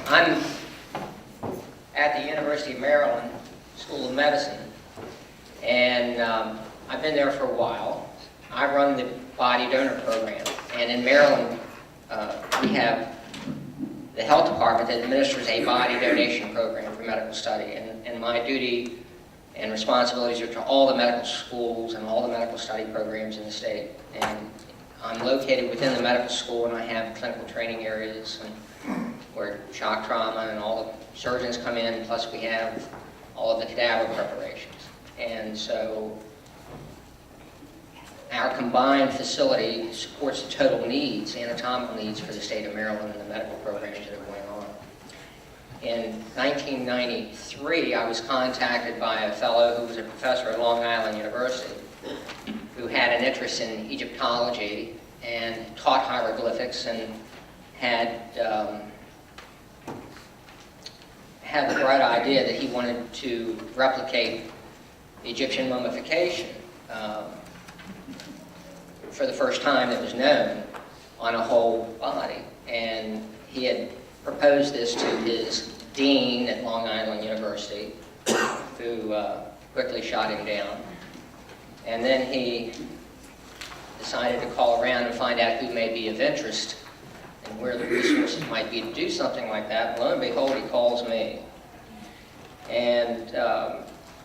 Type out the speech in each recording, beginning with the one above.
I'm at the University of Maryland School of Medicine, and I've been there for a while. I run the body donor program, and in Maryland we have the health department that administers a body donation program for medical study, and my duty and responsibilities are to all the medical schools and all the medical study programs in the state. And I'm located within the medical school, and I have clinical training areas and where shock trauma and all the surgeons come in, plus we have all of the cadaver preparations. And so our combined facility supports the total needs, anatomical needs for the state of Maryland and the medical programs that are going on. In 1993, I was contacted by a fellow who was a professor at Long Island University who had an interest in Egyptology and taught hieroglyphics and had the bright idea that he wanted to replicate Egyptian mummification for the first time that was known on a whole body. And he had proposed this to his dean at Long Island University, who quickly shot him down. And then he decided to call around and find out who may be of interest and where the resources might be to do something like that. Lo and behold, he calls me. And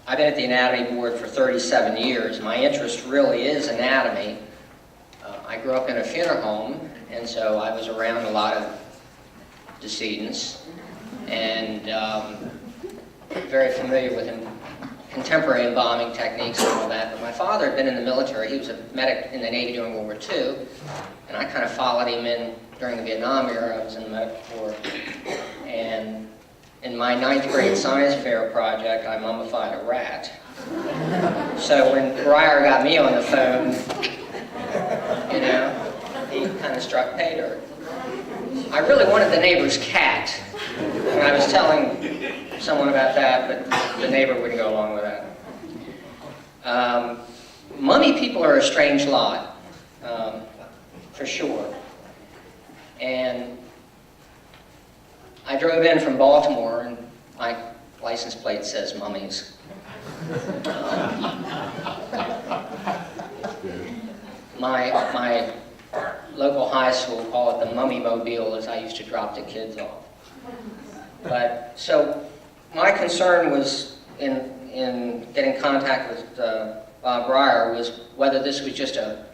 I've been at the Anatomy Board for 37 years. My interest really is anatomy. I grew up in a funeral home, and so I was around a lot of decedents, and very familiar with contemporary embalming techniques and all that. But my father had been in the military. He was a medic in the Navy during World War II, and I kind of followed him in during the Vietnam era. I was in the medical corps, and in my 9th grade science fair project, I mummified a rat. So when Breyer got me on the phone, you know, he kind of struck pay dirt. I really wanted the neighbor's cat, and I was telling someone about that, but the neighbor wouldn't go along with that. Mummy people are a strange lot, for sure. And I drove in from Baltimore, and my license plate says mummies. My local high school call it the mummy mobile, as I used to drop the kids off. But so my concern was in getting contact with Bob Breyer was whether this was just a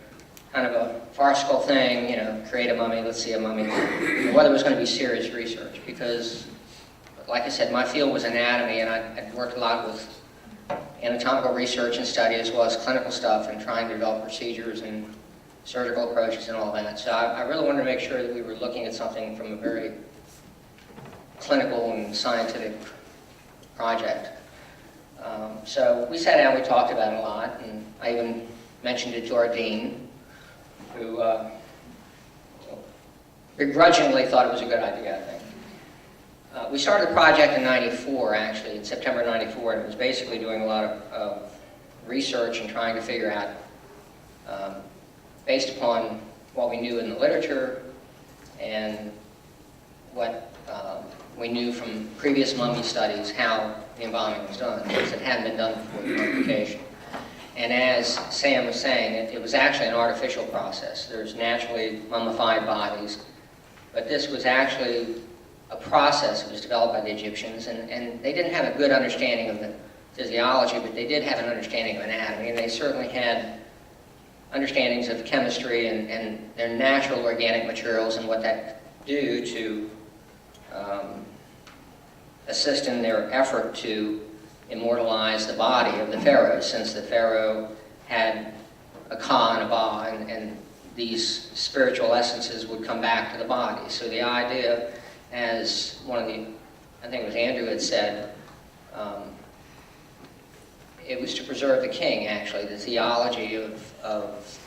kind of a farcical thing, you know, create a mummy, let's see a mummy, or whether it was going to be serious research. Because, like I said, my field was anatomy, and I'd worked a lot with anatomical research and study as well as clinical stuff and trying to develop procedures and surgical approaches and all that. So I really wanted to make sure that we were looking at something from a very clinical and scientific project. So we sat down, we talked about it a lot, and I even mentioned it to our dean, who begrudgingly thought it was a good idea, I think. We started the project in '94, actually, in September '94, and it was basically doing a lot of research and trying to figure out, based upon what we knew in the literature and what we knew from previous mummy studies, how the embalming was done, because it hadn't been done before the mummification. And as Sam was saying, it was actually an artificial process. There's naturally mummified bodies, but this was actually a process that was developed by the Egyptians, and they didn't have a good understanding of the physiology, but they did have an understanding of anatomy, and they certainly had understandings of chemistry and their natural organic materials and what that do to assist in their effort to immortalize the body of the pharaoh, since the pharaoh had a ka and a ba, and these spiritual essences would come back to the body. So the idea, as one of the, I think it was Andrew had said, it was to preserve the king, actually. The theology of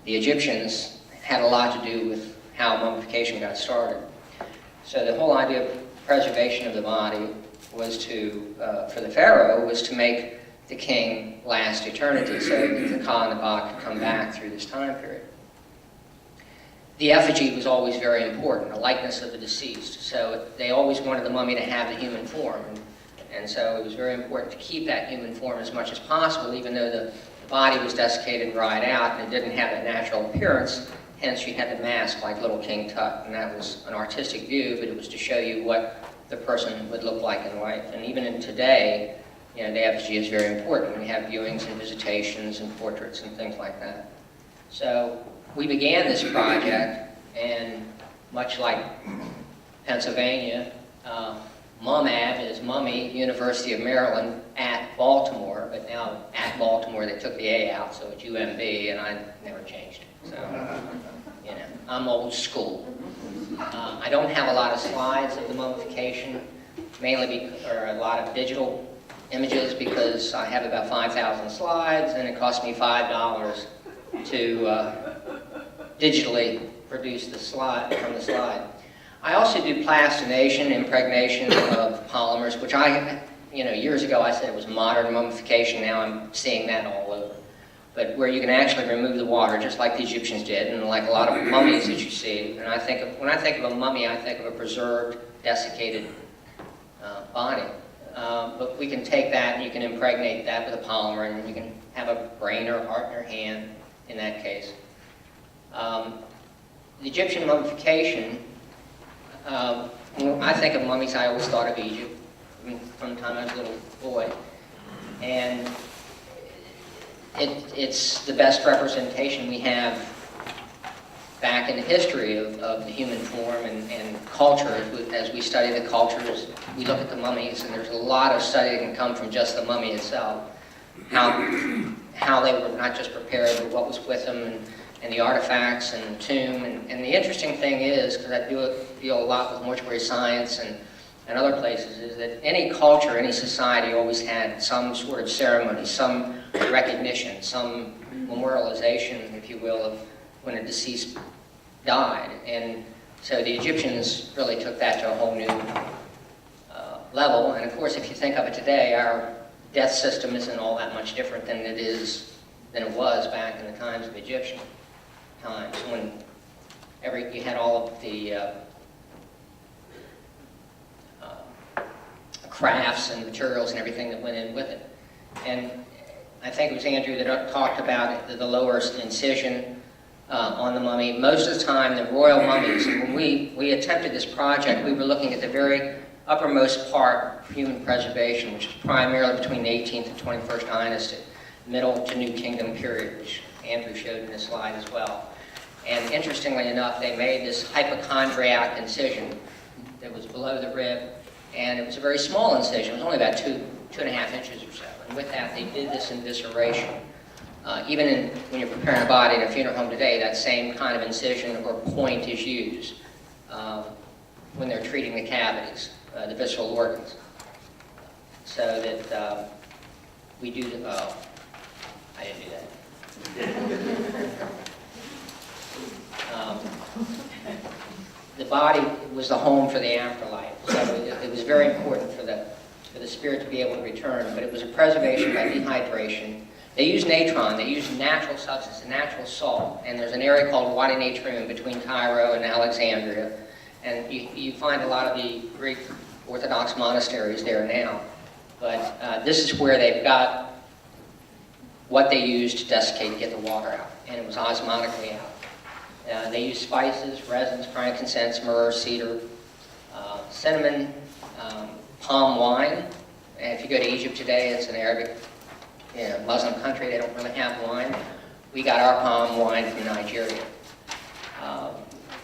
the Egyptians had a lot to do with how mummification got started. So the whole idea of preservation of the body was to, for the pharaoh, was to make the king last eternity, so that the ka and the ba could come back through this time period. the effigy was always very important, a likeness of the deceased. So they always wanted the mummy to have the human form. And so it was very important to keep that human form as much as possible, even though the body was desiccated and dried out and it didn't have that natural appearance. Hence, you had the mask like Little King Tut, and that was an artistic view, but it was to show you what the person would look like in life. And even in today, you know, the effigy is very important. We have viewings and visitations and portraits and things like that. So we began this project, and much like Pennsylvania, MUMAB is Mummy, University of Maryland at Baltimore, but now at Baltimore they took the A out, so it's UMB, and I never changed it. So, you know, I'm old school. I don't have a lot of slides of the mummification, mainly or a lot of digital images, because I have about 5,000 slides, and it cost me $5 to digitally produce the slide from the slide. I also do plastination, impregnation of polymers, which years ago I said it was modern mummification. Now I'm seeing that all over. But where you can actually remove the water, just like the Egyptians did, and like a lot of mummies that you see. And when I think of a mummy, I think of a preserved, desiccated body. But we can take that and you can impregnate that with a polymer, and you can have a brain or heart in your hand in that case. The Egyptian mummification, when I think of mummies, I always thought of Egypt from the time I was a little boy. And it's the best representation we have back in the history of the human form and culture. As we study the cultures, we look at the mummies, and there's a lot of study that can come from just the mummy itself. How they were not just prepared, but what was with them, and the artifacts and the tomb. And the interesting thing is, because I deal a lot with mortuary science and other places, is that any culture, any society always had some sort of ceremony, some recognition, some memorialization, if you will, of when a deceased died. And so the Egyptians really took that to a whole new level. And of course, if you think of it today, our death system isn't all that much different than it was back in the times of Egyptian times, when you had all of the crafts and materials and everything that went in with it. And I think it was Andrew that talked about the lower incision on the mummy. Most of the time, the royal mummies, and when we attempted this project, we were looking at the very uppermost part of human preservation, which is primarily between the 18th and 21st dynasty, middle to New Kingdom period, which Andrew showed in his slide as well. And interestingly enough, they made this hypochondriac incision that was below the rib, and it was a very small incision. It was only about 2.5 inches or so. And with that, they did this evisceration. Even when you're preparing a body in a funeral home today, that same kind of incision or point is used when they're treating the cavities, the visceral organs. So that we do the, oh, I didn't do that. The body was the home for the afterlife, so it was very important for the spirit to be able to return, but it was a preservation by dehydration. They used natron, they used natural substance, a natural salt, and there's an area called Wadi Natrum between Cairo and Alexandria, and you find a lot of the Greek Orthodox monasteries there now, but this is where they've got what they used to desiccate, get the water out, and it was osmotically out. They used spices, resins, frankincense, myrrh, cedar, cinnamon, palm wine. And if you go to Egypt today, it's an Arabic, Muslim country. They don't really have wine. We got our palm wine from Nigeria.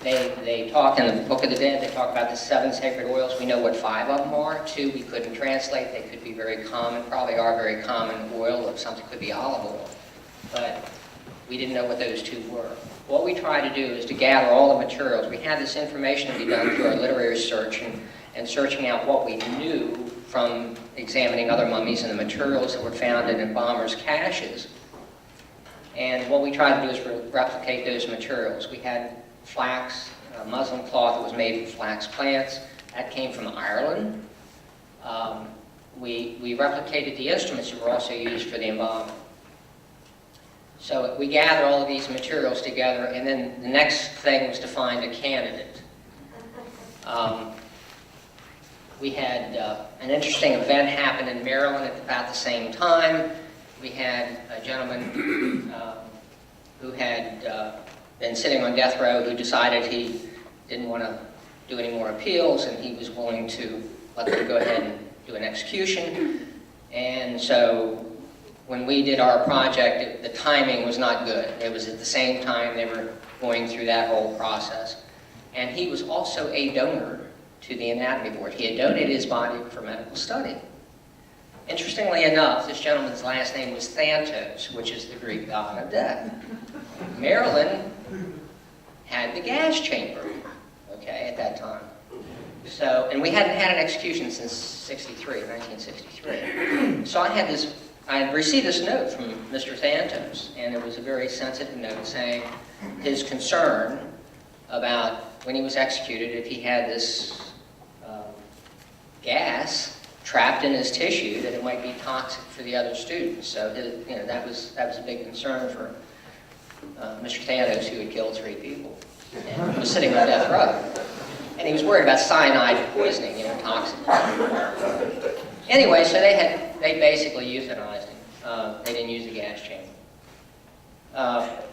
They talk in the Book of the Dead. They talk about the 7 sacred oils. We know what 5 of them are. 2 we couldn't translate. They could be very common. Probably are very common oil of something. Could be olive oil, but we didn't know what those 2 were. What we try to do is to gather all the materials. We had this information to be done through our literary search and searching out what we knew from examining other mummies and the materials that were found in embalmers' caches. And what we tried to do is replicate those materials. We had flax, muslin cloth that was made from flax plants. That came from Ireland. We replicated the instruments that were also used for the embalming. So we gathered all of these materials together, and then the next thing was to find a candidate. We had an interesting event happen in Maryland at about the same time. We had a gentleman who had been sitting on death row who decided he didn't want to do any more appeals, and he was willing to let them go ahead and do an execution. And so when we did our project, the timing was not good. It was at the same time they were going through that whole process. And he was also a donor to the Anatomy Board. He had donated his body for medical study. Interestingly enough, this gentleman's last name was Thanatos, which is the Greek god of death. Maryland had the gas chamber, okay, at that time. So, and we hadn't had an execution since 1963. So I had received this note from Mr. Thanatos, and it was a very sensitive note saying his concern about when he was executed, if he had this gas trapped in his tissue, that it might be toxic for the other students. So that was a big concern for Mr. Thanatos, who had killed 3 people and was sitting on death row. And he was worried about cyanide poisoning, toxic. Anyway, so they basically euthanized him. They didn't use the gas chamber.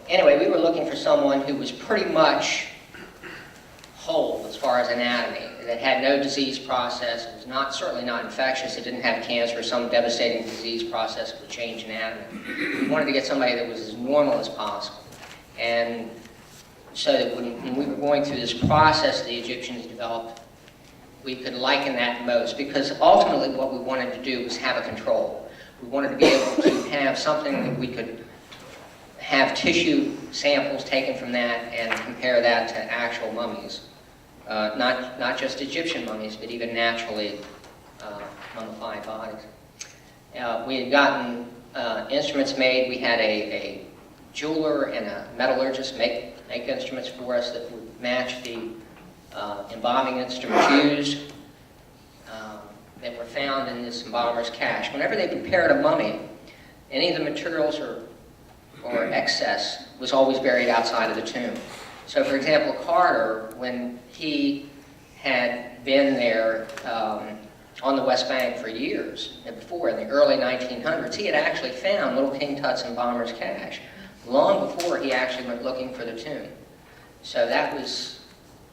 Anyway, we were looking for someone who was pretty much whole as far as anatomy, that had no disease process, it was certainly not infectious, it didn't have cancer or some devastating disease process that would change anatomy. We wanted to get somebody that was as normal as possible. And so that when we were going through this process the Egyptians developed, we could liken that most, because ultimately what we wanted to do was have a control. We wanted to be able to have something that we could have tissue samples taken from that and compare that to actual mummies. Not just Egyptian mummies, but even naturally mummified bodies. We had gotten instruments made. We had a jeweler and a metallurgist make instruments for us that would match the embalming instruments used that were found in this embalmer's cache. Whenever they prepared a mummy, any of the materials or excess was always buried outside of the tomb. So, for example, Carter, when he had been there on the West Bank for years before, in the early 1900s, he had actually found Little King Tut's embalmer's cache long before he actually went looking for the tomb. So that was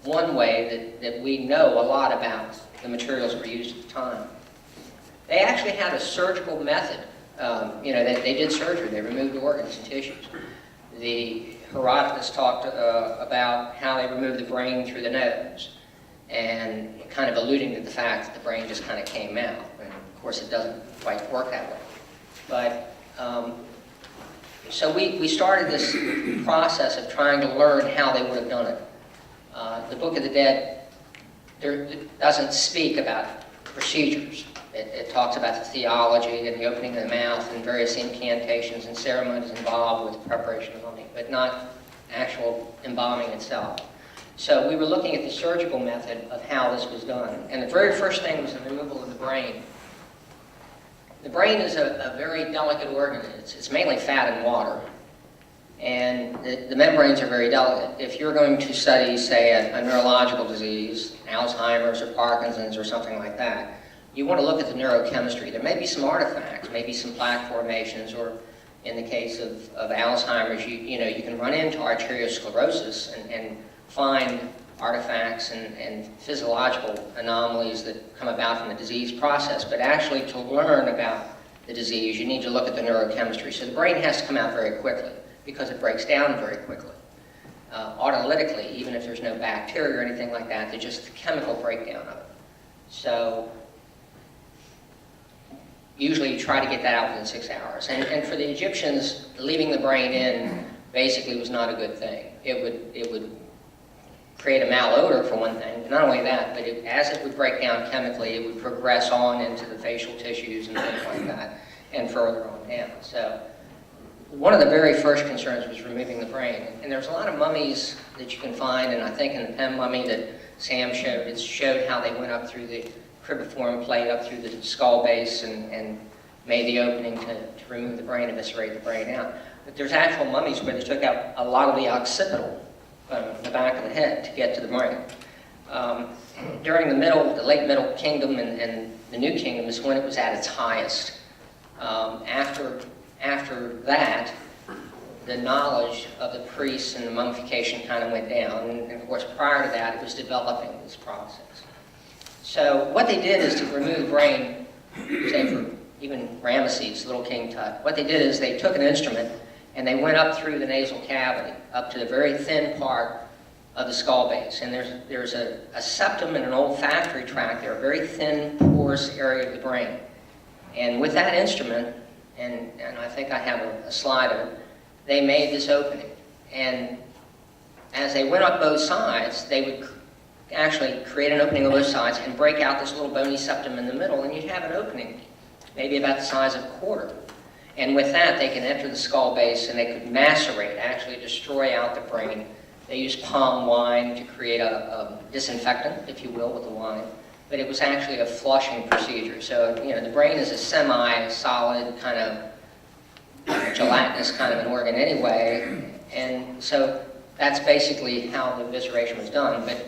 one way that we know a lot about the materials that were used at the time. They actually had a surgical method. They did surgery. They removed organs and tissues. The Herodotus talked about how they removed the brain through the nose, and kind of alluding to the fact that the brain just kind of came out. And of course, it doesn't quite work that way. But so we started this process of trying to learn how they would have done it. The Book of the Dead doesn't speak about procedures. It talks about the theology and the opening of the mouth and various incantations and ceremonies involved with preparation of mummy, but not actual embalming itself. So we were looking at the surgical method of how this was done. And the very first thing was the removal of the brain. The brain is a very delicate organ. It's mainly fat and water. And the membranes are very delicate. If you're going to study, say, a neurological disease, Alzheimer's or Parkinson's or something like that, you want to look at the neurochemistry. There may be some artifacts, maybe some plaque formations, or in the case of Alzheimer's, you can run into arteriosclerosis and find artifacts and physiological anomalies that come about from the disease process. But actually, to learn about the disease, you need to look at the neurochemistry. So the brain has to come out very quickly because it breaks down very quickly. Autolytically, even if there's no bacteria or anything like that, there's just the chemical breakdown of it. So usually you try to get that out within 6 hours. And for the Egyptians, leaving the brain in basically was not a good thing. It would create a malodor for one thing, but not only that, but as it would break down chemically, it would progress on into the facial tissues and things like that, and further on down. So one of the very first concerns was removing the brain. And there's a lot of mummies that you can find, and I think in the Pen mummy that Sam showed, it showed how they went up through the cribiform plate, up through the skull base, and made the opening to remove the brain, eviscerate the brain out. but there's actual mummies where they took out a lot of the occipital, the back of the head, to get to the brain. During the late Middle Kingdom and the New Kingdom is when it was at its highest. After that, the knowledge of the priests and the mummification kind of went down, and of course prior to that it was developing this process. So what they did is to remove the brain, say for even Ramesses, little King Tut, what they did is they took an instrument and they went up through the nasal cavity, up to the very thin part of the skull base. And there's a septum and an olfactory tract there, a very thin, porous area of the brain. And with that instrument, and I think I have a slide of it, they made this opening. And as they went up both sides, they would actually create an opening on both sides and break out this little bony septum in the middle, and you'd have an opening, maybe about the size of a quarter. And with that, they can enter the skull base and they could macerate, actually destroy out the brain. They used palm wine to create a disinfectant, if you will, with the wine. But it was actually a flushing procedure. So, you know, the brain is a semi-solid kind of gelatinous kind of an organ anyway. And so that's basically how the evisceration was done. But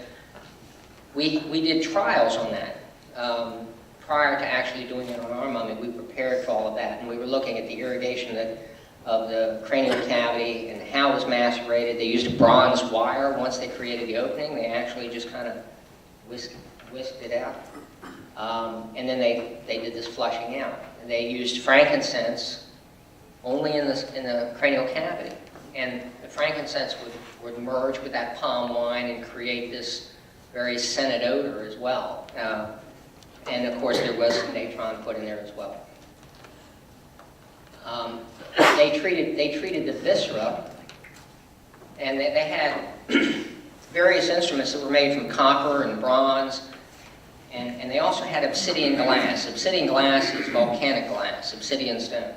we did trials on that. Prior to actually doing it on our mummy, we prepared for all of that. And we were looking at the irrigation of the cranial cavity and how it was macerated. They used a bronze wire. Once they created the opening, they actually just kind of whisked it out. And then they did this flushing out. And they used frankincense only in the cranial cavity. And the frankincense would merge with that palm wine and create this very scented odor as well. And of course there was some natron put in there as well. They treated the viscera, and they had various instruments that were made from copper and bronze, and they also had obsidian glass. Obsidian glass is volcanic glass, obsidian stone.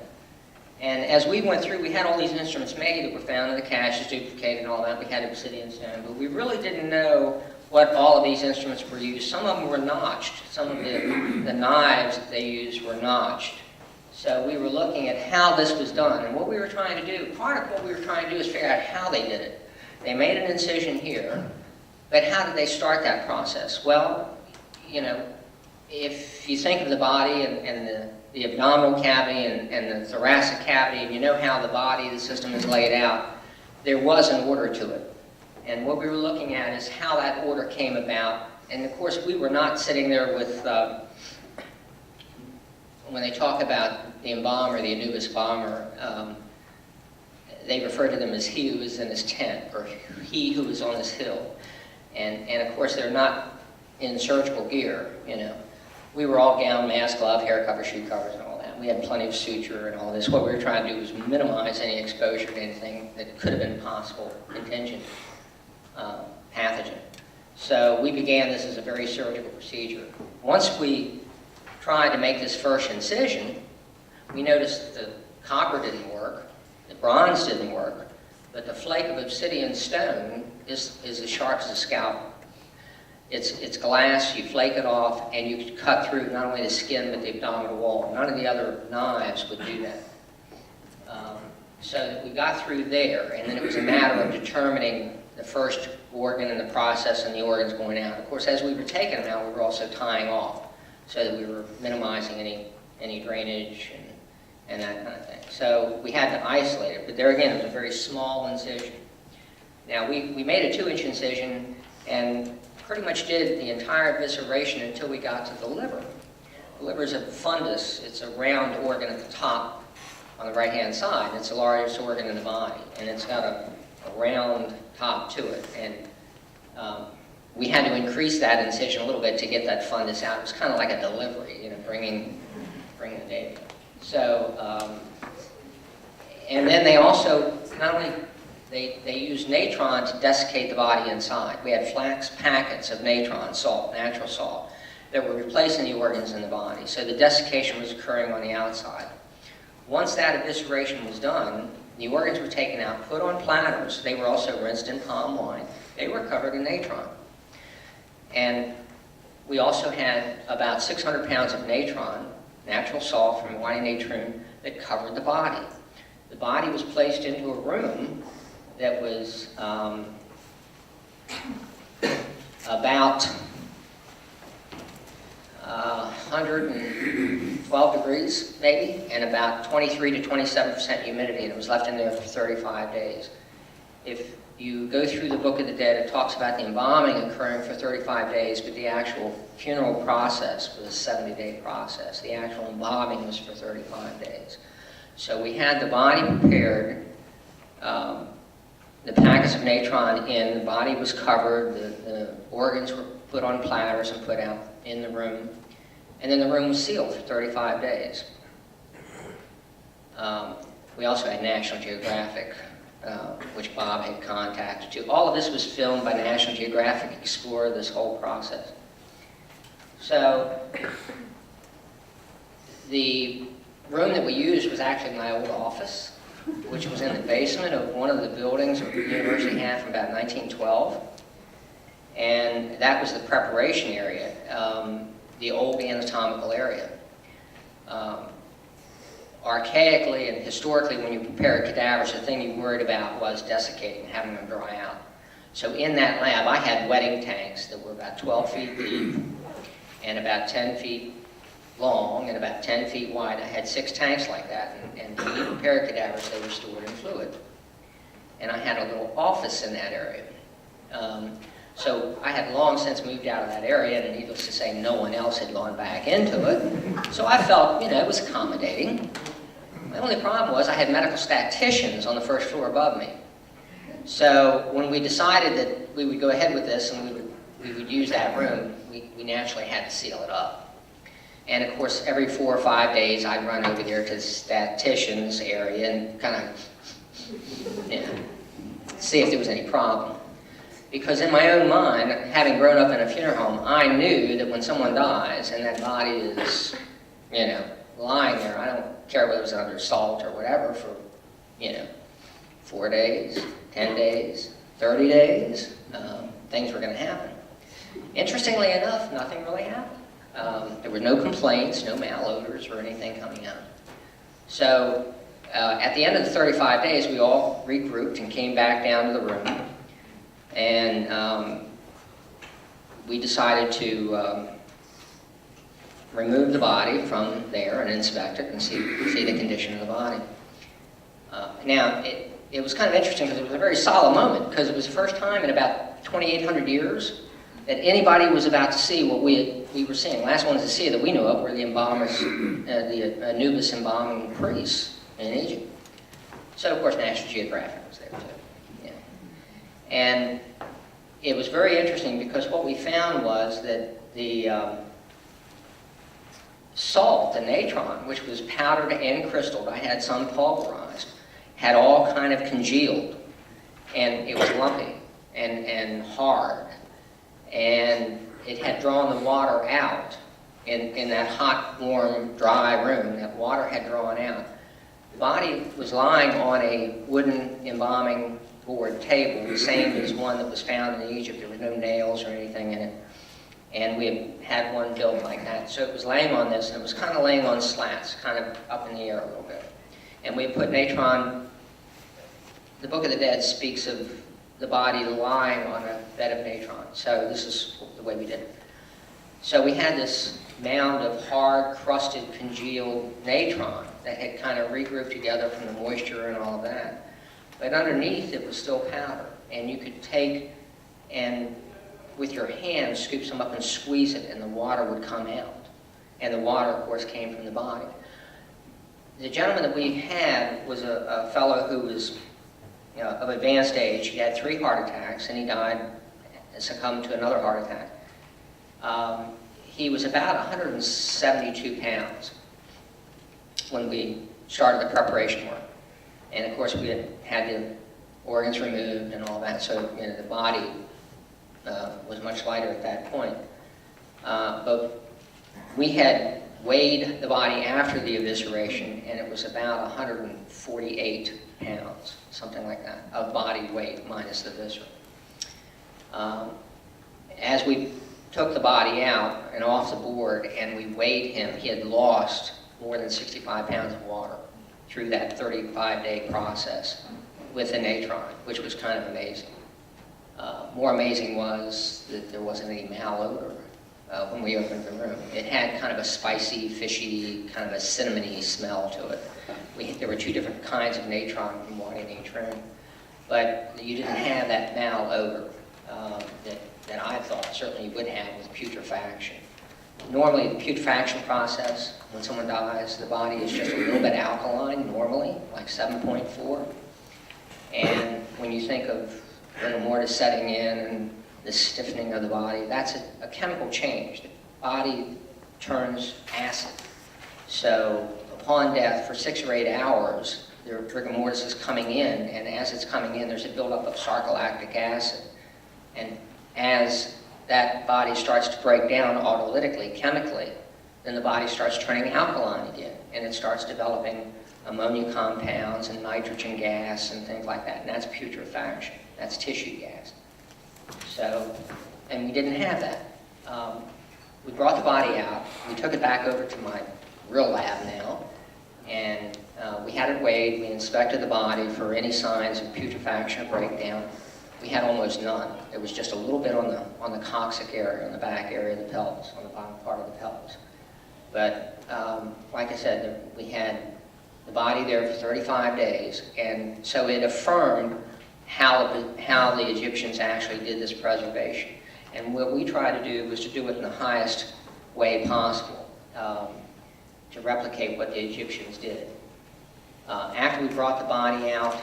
And as we went through, we had all these instruments made that were found in the caches, duplicated and all that. We had obsidian stone, but we really didn't know what all of these instruments were used. Some of them were notched. Some of the knives that they used were notched. So we were looking at how this was done. And what we were trying to do, part of what we were trying to do is figure out how they did it. They made an incision here, but how did they start that process? Well, you know, if you think of the body and the abdominal cavity and the thoracic cavity, and you know how the body, the system is laid out, there was an order to it. And what we were looking at is how that order came about. And of course, we were not sitting there with, when they talk about the embalmer, the Anubis bomber, they refer to them as he who is in his tent, or he who is on his hill. And of course, they're not in surgical gear, you know. We were all gown, mask, glove, hair cover, shoe covers, and all that. We had plenty of suture and all this. What we were trying to do was minimize any exposure to anything that could have been possible, contingent pathogen. So we began this as a very surgical procedure. Once we tried to make this first incision, we noticed that the copper didn't work, the bronze didn't work, but the flake of obsidian stone is as sharp as a scalpel. It's glass, you flake it off, and you cut through not only the skin, but the abdominal wall. None of the other knives would do that. So we got through there, and then it was a matter of determining the first organ in the process and the organs going out. Of course, as we were taking them out, we were also tying off, so that we were minimizing any drainage and that kind of thing. So we had to isolate it, but there again, it was a very small incision. Now, we made a 2-inch incision and pretty much did the entire evisceration until we got to the liver. The liver is a fundus. It's a round organ at the top on the right-hand side. It's the largest organ in the body, and it's got a round top to it. And we had to increase that incision a little bit to get that fundus out. It was kind of like a delivery, you know, bringing the data. So, and then they also, not only, they used natron to desiccate the body inside. We had flax packets of natron, salt, natural salt, that were replacing the organs in the body. So the desiccation was occurring on the outside. Once that evisceration was done, the organs were taken out, put on platters. They were also rinsed in palm wine. They were covered in natron. And we also had about 600 pounds of natron, natural salt from white natron, that covered the body. the body was placed into a room that was about 112 degrees, maybe, and about 23 to 27% humidity, and it was left in there for 35 days. If you go through the Book of the Dead, it talks about the embalming occurring for 35 days, but the actual funeral process was a 70-day process. The actual embalming was for 35 days. So we had the body prepared, the packets of natron in, the body was covered, the organs were put on platters and put out in the room, and then the room was sealed for 35 days. We also had National Geographic, which Bob had contacted too. All of this was filmed by National Geographic Explorer, this whole process. So the room that we used was actually my old office, which was in the basement of one of the buildings that the university had from about 1912. And that was the preparation area, the old anatomical area. Archaically and historically, when you prepare cadavers, the thing you worried about was desiccating, having them dry out. So in that lab, I had wetting tanks that were about 12 feet deep and about 10 feet long and about 10 feet wide. I had 6 tanks like that, and when you prepare cadavers, they were stored in fluid. And I had a little office in that area. So I had long since moved out of that area, and needless to say, no one else had gone back into it. So I felt, it was accommodating. My only problem was I had medical statisticians on the first floor above me. So when we decided that we would go ahead with this and we would use that room, we naturally had to seal it up. And of course, every 4 or 5 days, I'd run over there to the statistician's area and kind of, see if there was any problem. Because in my own mind, having grown up in a funeral home, I knew that when someone dies and that body is, lying there, I don't care whether it was under salt or whatever for, 4 days, 10 days, 30 days, things were going to happen. Interestingly enough, nothing really happened. There were no complaints, no malodors or anything coming out. So at the end of the 35 days, we all regrouped and came back down to the room. And we decided to remove the body from there and inspect it and see the condition of the body. Now, it was kind of interesting because it was a very solemn moment, because it was the first time in about 2,800 years that anybody was about to see what we were seeing. Last ones to see it that we knew of were the embalmers, the Anubis embalming priests in Egypt. So, of course, National Geographic was there, too. And it was very interesting because what we found was that the salt, the natron, which was powdered and crystalled, I had some pulverized, had all kind of congealed, and it was lumpy and hard, and it had drawn the water out in that hot, warm, dry room. That water had drawn out. The body was lying on a wooden embalming board table, the same as one that was found in Egypt. There were no nails or anything in it. And we had one built like that. So it was laying on this, and it was kind of laying on slats, kind of up in the air a little bit. And we put natron. The Book of the Dead speaks of the body lying on a bed of natron. So this is the way we did it. So we had this mound of hard, crusted, congealed natron that had kind of regrouped together from the moisture and all of that. But underneath it was still powder, and you could take and with your hands scoop some up and squeeze it, and the water would come out. And the water, of course, came from the body. The gentleman that we had was a fellow who was of advanced age. He had 3 heart attacks, and he died and succumbed to another heart attack. He was about 172 pounds when we started the preparation work. And of course, we had the organs removed and all that, so the body was much lighter at that point. But we had weighed the body after the evisceration, and it was about 148 pounds, something like that, of body weight minus the viscera. As we took the body out and off the board and we weighed him, he had lost more than 65 pounds of water through that 35-day process with a natron, which was kind of amazing. More amazing was that there wasn't any malodor when we opened the room. It had kind of a spicy, fishy, kind of a cinnamony smell to it. There were 2 different kinds of natron from one in each room, but you didn't have that malodor that I thought certainly you would have with putrefaction. Normally, the putrefaction process, when someone dies, the body is just a little bit alkaline, normally, like 7.4. And when you think of rigor mortis setting in and the stiffening of the body, that's a chemical change. The body turns acid. So upon death, for 6 or 8 hours, the rigor mortis is coming in, and as it's coming in, there's a buildup of sarcolactic acid. And as that body starts to break down autolytically, chemically, then the body starts turning alkaline again, and it starts developing ammonia compounds and nitrogen gas and things like that, and that's putrefaction. That's tissue gas. So, and we didn't have that. We brought the body out, we took it back over to my real lab now, and we had it weighed, we inspected the body for any signs of putrefaction or breakdown. We had almost none. It was just a little bit on the coccyx area, on the back area of the pelvis, on the bottom part of the pelvis. But like I said, we had the body there for 35 days, and so it affirmed how the Egyptians actually did this preservation. And what we tried to do was to do it in the highest way possible, to replicate what the Egyptians did. After we brought the body out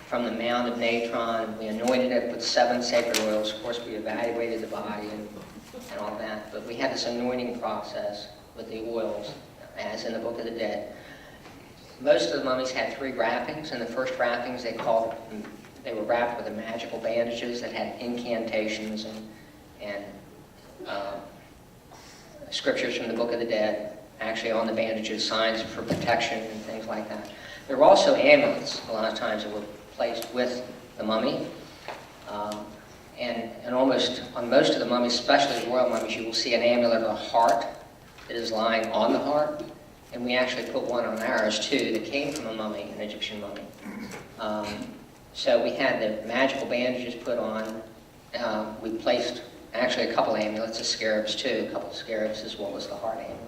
from the mound of natron, we anointed it with 7 sacred oils. Of course, we evaluated the body and all that, but we had this anointing process with the oils, as in the Book of the Dead. Most of the mummies had 3 wrappings, and the first wrappings they were wrapped with the magical bandages that had incantations and scriptures from the Book of the Dead, actually on the bandages, signs for protection and things like that. There were also amulets, a lot of times, that were placed with the mummy. And almost on most of the mummies, especially the royal mummies, you will see an amulet of a heart that is lying on the heart. And we actually put one on ours too that came from a mummy, an Egyptian mummy. So we had the magical bandages put on. We placed actually a couple amulets of scarabs too, a couple of scarabs as well as the heart amulet.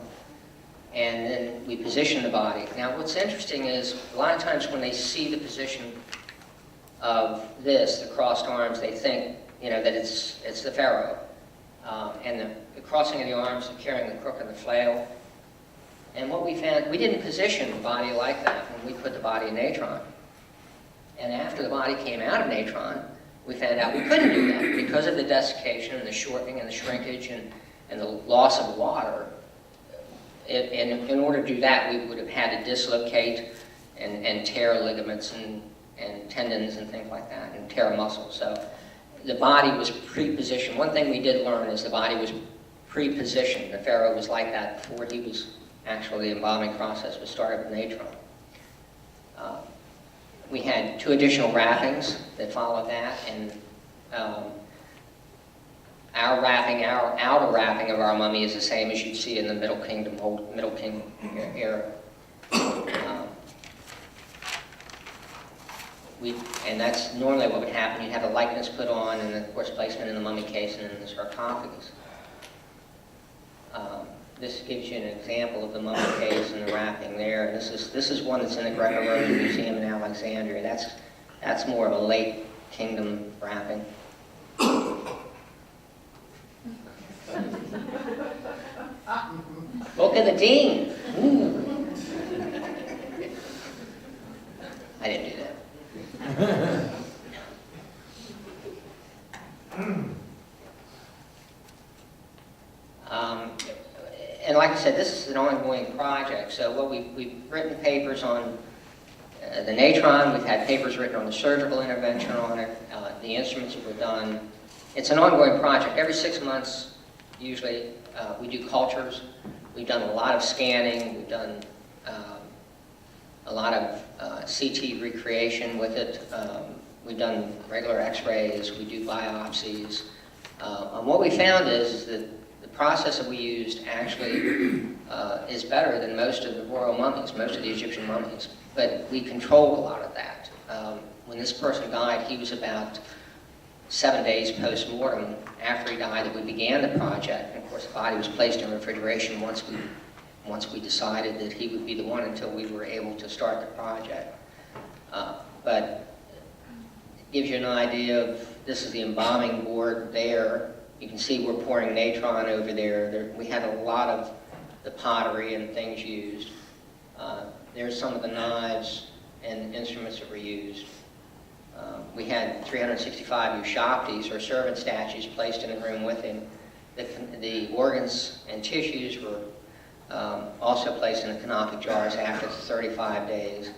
And then we positioned the body. Now what's interesting is a lot of times when they see the position of this, the crossed arms, they think that it's the pharaoh. And the crossing of the arms, carrying the crook and the flail. And what we found, we didn't position the body like that when we put the body in natron. And after the body came out of natron, we found out we couldn't do that because of the desiccation and the shortening and the shrinkage and the loss of water. In order to do that, we would have had to dislocate and tear ligaments and tendons and things like that, and tear muscles. So the body was pre-positioned. One thing we did learn is the body was pre-positioned. The pharaoh was like that before he was actually, the embalming process was started with natron. We had 2 additional wrappings that followed that, and our outer wrapping of our mummy is the same as you'd see in the Middle Kingdom era. And that's normally what would happen. You'd have a likeness put on, and of course placement in the mummy case and in the sarcophagus. This gives you an example of the mummy case and the wrapping there. This is one that's in the Greco-Roman Museum in Alexandria. That's more of a late kingdom wrapping. Look at the dean. Ooh. I didn't do that. And like I said, this is an ongoing project. So what we've written papers on the natron, we've had papers written on the surgical intervention on it, the instruments that were done. It's an ongoing project. Every 6 months, usually, we do cultures. We've done a lot of scanning. We've done a lot of CT recreation with it. We've done regular x-rays. We do biopsies. And what we found is that the the process that we used actually is better than most of the royal mummies, most of the Egyptian mummies. But we controlled a lot of that. When this person died, he was about 7 days post-mortem after he died that we began the project. And of course, the body was placed in refrigeration once we decided that he would be the one until we were able to start the project. But it gives you an idea of, this is the embalming board there. You can see we're pouring natron over there. We had a lot of the pottery and things used. There's some of the knives and instruments that were used. We had 365 Ushaptis, or servant statues, placed in the room with him. The organs and tissues were also placed in the canopic jars after the 35 days.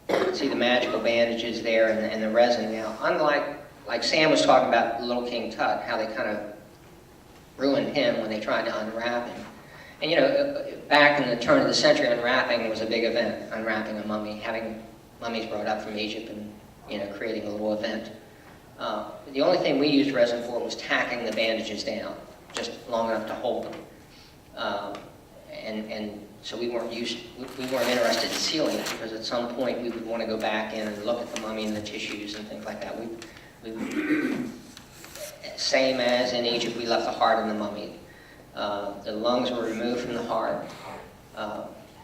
You can see the magical bandages there and the resin. Now, unlike, like Sam was talking about Little King Tut, how they kind of ruined him when they tried to unwrap him. And you know, back in the turn of the century, unwrapping was a big event, unwrapping a mummy, having mummies brought up from Egypt and, you know, creating a little event. The only thing we used resin for was tacking the bandages down, just long enough to hold them. And so we weren't interested in sealing it, because at some point we would want to go back in and look at the mummy and the tissues and things like that. Same as in Egypt, we left the heart in the mummy. The lungs were removed from the heart,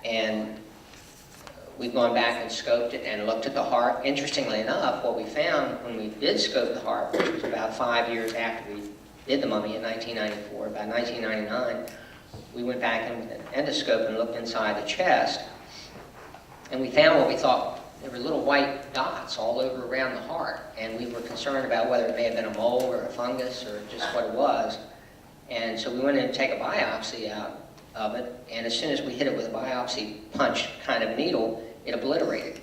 and we've gone back and scoped it and looked at the heart. Interestingly enough, what we found when we did scope the heart, which was about 5 years after we did the mummy in 1994, about 1999, we went back in with an endoscope and looked inside the chest, and we found what we thought, there were little white dots all over around the heart, and we were concerned about whether it may have been a mole or a fungus or just what it was. And so we went in to take a biopsy out of it, and as soon as we hit it with a biopsy punch kind of needle, it obliterated.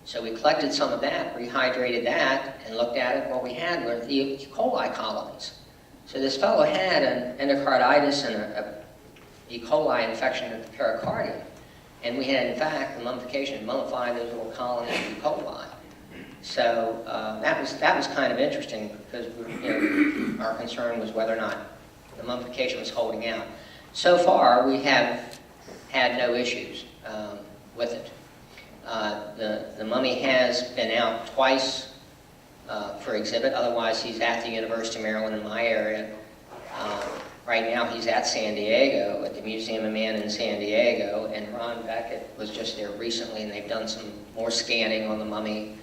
So we collected some of that, rehydrated that, and looked at it. What we had were the E. coli colonies. So this fellow had an endocarditis and a E. coli infection of the pericardium. And we had, in fact, the mummification mummified those little colonies of E. coli. So that was kind of interesting, because our concern was whether or not the mummification was holding out. So far, we have had no issues with it. The mummy has been out twice for exhibit. Otherwise, he's at the University of Maryland in my area. Right now, he's at San Diego, at the Museum of Man in San Diego, and Ron Beckett was just there recently, and they've done some more scanning on the mummy,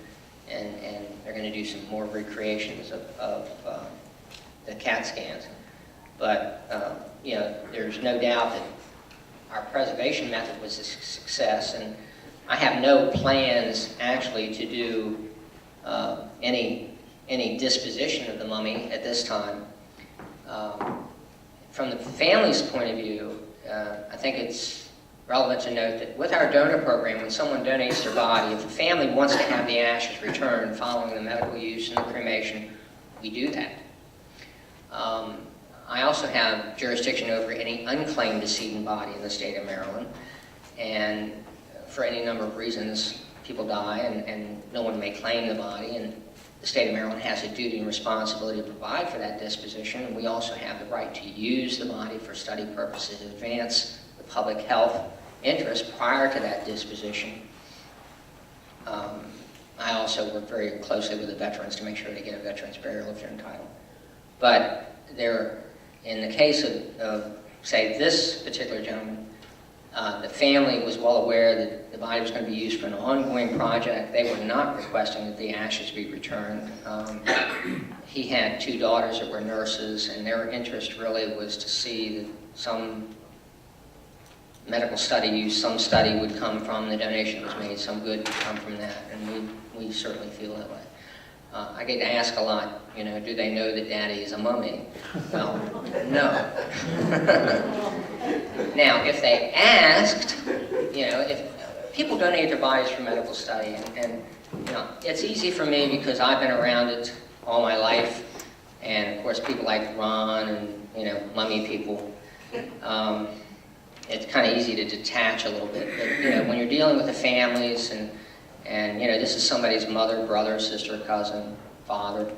and they're going to do some more recreations of the CAT scans. But, there's no doubt that our preservation method was a success, and I have no plans, actually, to do any disposition of the mummy at this time. From the family's point of view, I think it's relevant to note that with our donor program, when someone donates their body, if the family wants to have the ashes returned following the medical use and the cremation, we do that. I also have jurisdiction over any unclaimed decedent body in the state of Maryland, and for any number of reasons, people die and no one may claim the body, and the state of Maryland has a duty and responsibility to provide for that disposition, and we also have the right to use the body for study purposes, advance the public health interest prior to that disposition. I also work very closely with the veterans to make sure they get a veteran's burial if they're entitled. But in the case of, say, this particular gentleman, the family was well aware that the body was going to be used for an ongoing project. They were not requesting that the ashes be returned. He had 2 daughters that were nurses, and their interest really was to see that some medical study some study would come from the donation that was made, some good would come from that, and we certainly feel that way. I get asked a lot, do they know that Daddy is a mummy? Well, no. Now, if they asked, if people donate their bodies for medical study, and it's easy for me because I've been around it all my life, and of course people like Ron and mummy people, it's kind of easy to detach a little bit. But when you're dealing with the families and this is somebody's mother, brother, sister, cousin, father,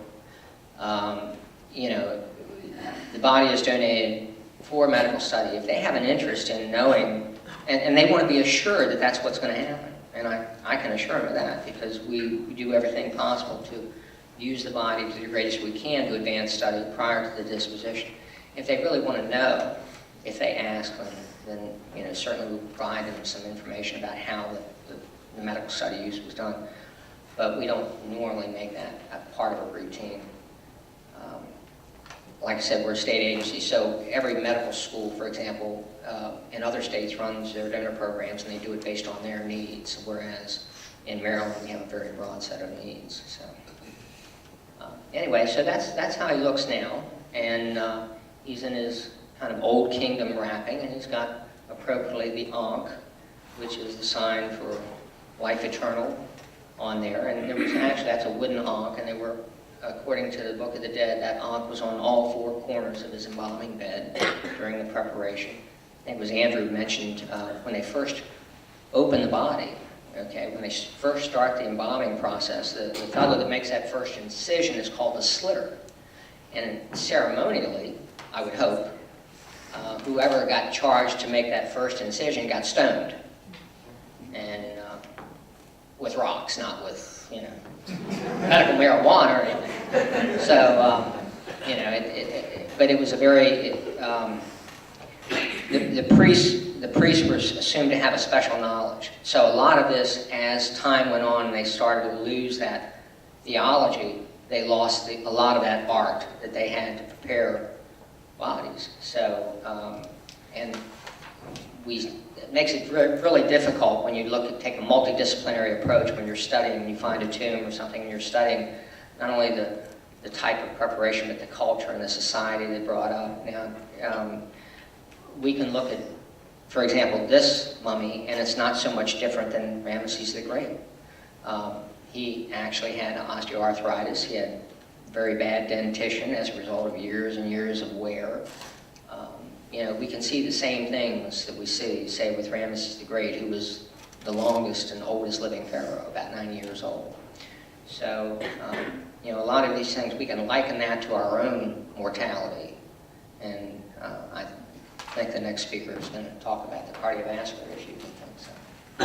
the body is donated for medical study, if they have an interest in knowing, and they want to be assured that that's what's going to happen, and I can assure them of that, because we do everything possible to use the body to the greatest we can to advance study prior to the disposition. If they really want to know, if they ask, then certainly we'll provide them some information about how the medical study use was done. But we don't normally make that a part of a routine. Like I said, we're a state agency, so every medical school, for example, in other states runs their donor programs, and they do it based on their needs, whereas in Maryland we have a very broad set of needs. So anyway, so that's how he looks now, and he's in his kind of old kingdom wrapping, and he's got appropriately the Ankh, which is the sign for life eternal, on there. And there was actually, that's a wooden Ankh, and they were, according to the Book of the Dead, that Ankh was on all four corners of his embalming bed during the preparation. I think it was Andrew mentioned when they first open the body, okay, when they first start the embalming process, the fellow that makes that first incision is called a slitter. And ceremonially, I would hope, whoever got charged to make that first incision got stoned. And with rocks, not with, medical marijuana or anything. So, but it was a very, the priests were assumed to have a special knowledge. So a lot of this, as time went on and they started to lose that theology, they lost a lot of that art that they had to prepare bodies. So, and it makes it really difficult when you take a multidisciplinary approach when you're studying, when you find a tomb or something, and you're studying not only the type of preparation, but the culture and the society they brought up. Now, we can look at, for example, this mummy, and it's not so much different than Ramesses the Great. He actually had osteoarthritis. He had very bad dentition as a result of years and years of wear. We can see the same things that we see, say, with Ramesses the Great, who was the longest and oldest living pharaoh, about 90 years old. So, a lot of these things, we can liken that to our own mortality. And I think the next speaker is going to talk about the cardiovascular issues and things. So.